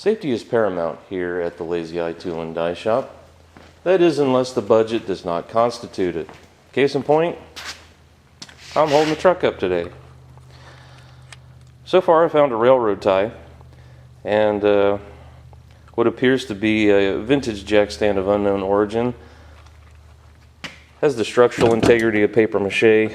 Safety is paramount here at the Lazy Eye Tool and Die Shop. That is, unless the budget does not constitute it. Case in point, I'm holding the truck up today. So far I found a railroad tie and what appears to be a vintage jack stand of unknown origin. Has the structural integrity of paper mache.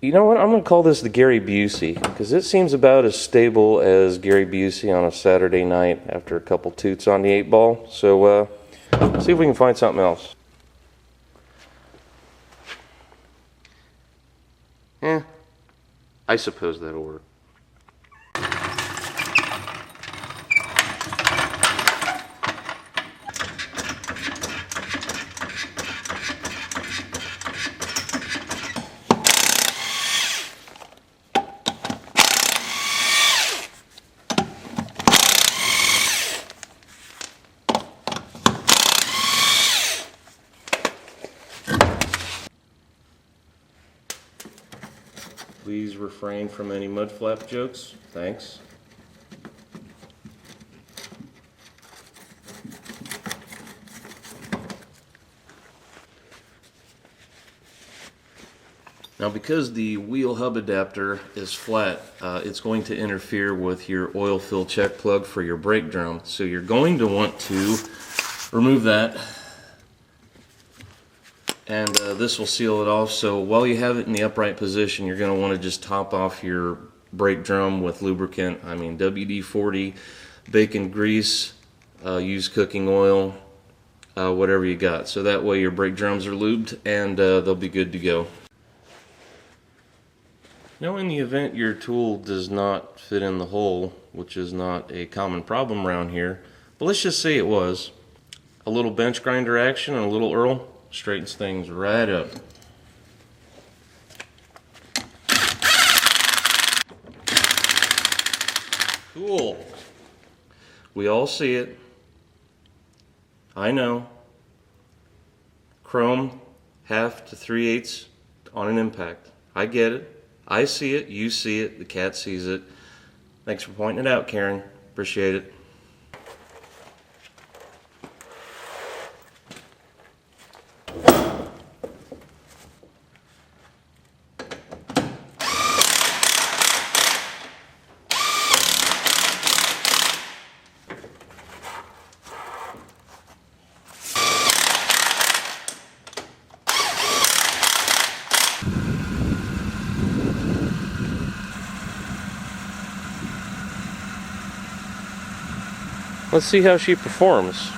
You know what, I'm going to call this the Gary Busey, because it seems about as stable as Gary Busey on a Saturday night after a couple toots on the 8-ball. So see if we can find something else. I suppose that'll work. Please refrain from any mud flap jokes. Thanks. Now, because the wheel hub adapter is flat, it's going to interfere with your oil fill check plug for your brake drum. So you're going to want to remove that, and this will seal it off. So while you have it in the upright position, you're going to want to just top off your brake drum with lubricant. I mean, WD-40, bacon grease, use cooking oil, whatever you got. So that way your brake drums are lubed and they'll be good to go. Now, in the event your tool does not fit in the hole, which is not a common problem around here, but let's just say it was, a little bench grinder action and a little Earl straightens things right up. Cool. We all see it. I know. Chrome 1/2 to 3/8 on an impact. I get it. I see it. You see it. The cat sees it. Thanks for pointing it out, Karen. Appreciate it. Let's see how she performs.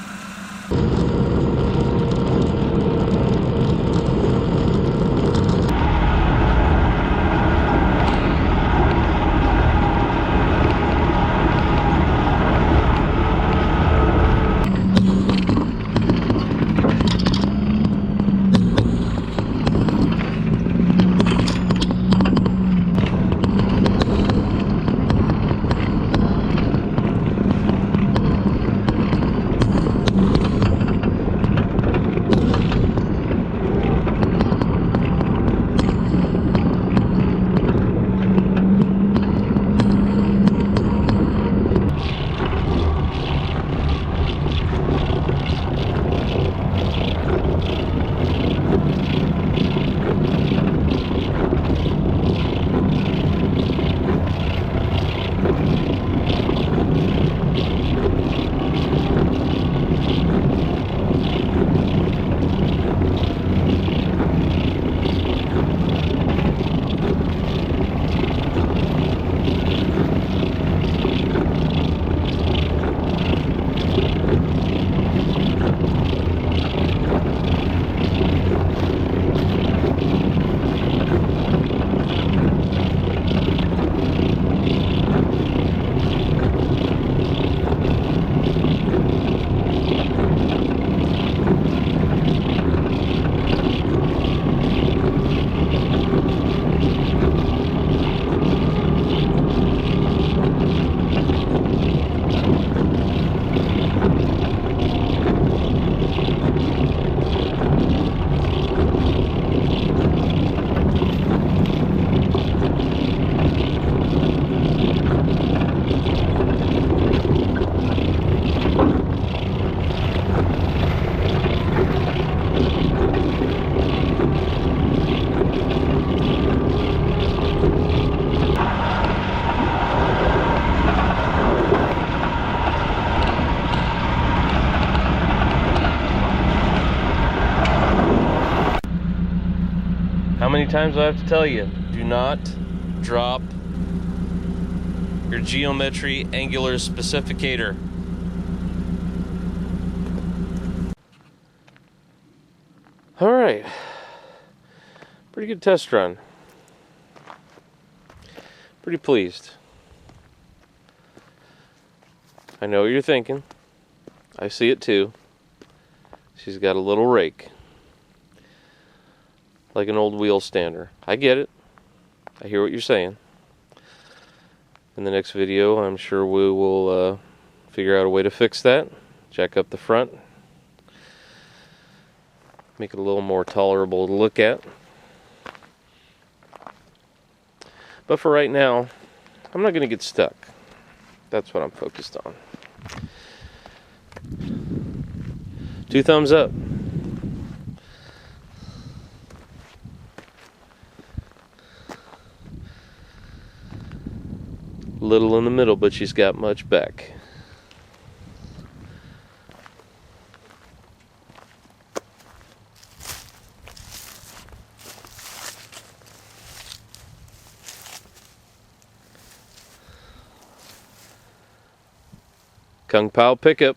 many times do I have to tell you? Do not drop your geometry angular specificator. All right. Pretty good test run. Pretty pleased. I know what you're thinking. I see it too. She's got a little rake. Like an old wheel stander. I get it. I hear what you're saying. In the next video, I'm sure we will figure out a way to fix that. Jack up the front. Make it a little more tolerable to look at. But for right now, I'm not going to get stuck. That's what I'm focused on. 2 thumbs up. Little in the middle, but she's got much back. Kung Pao pickup.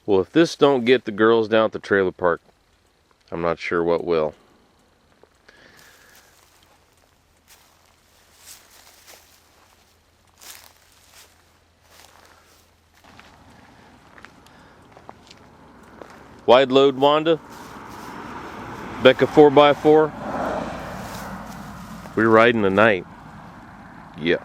Well, if this don't get the girls down at the trailer park, I'm not sure what will. Wide load Wanda, Becca 4x4. We're riding tonight. Yeah.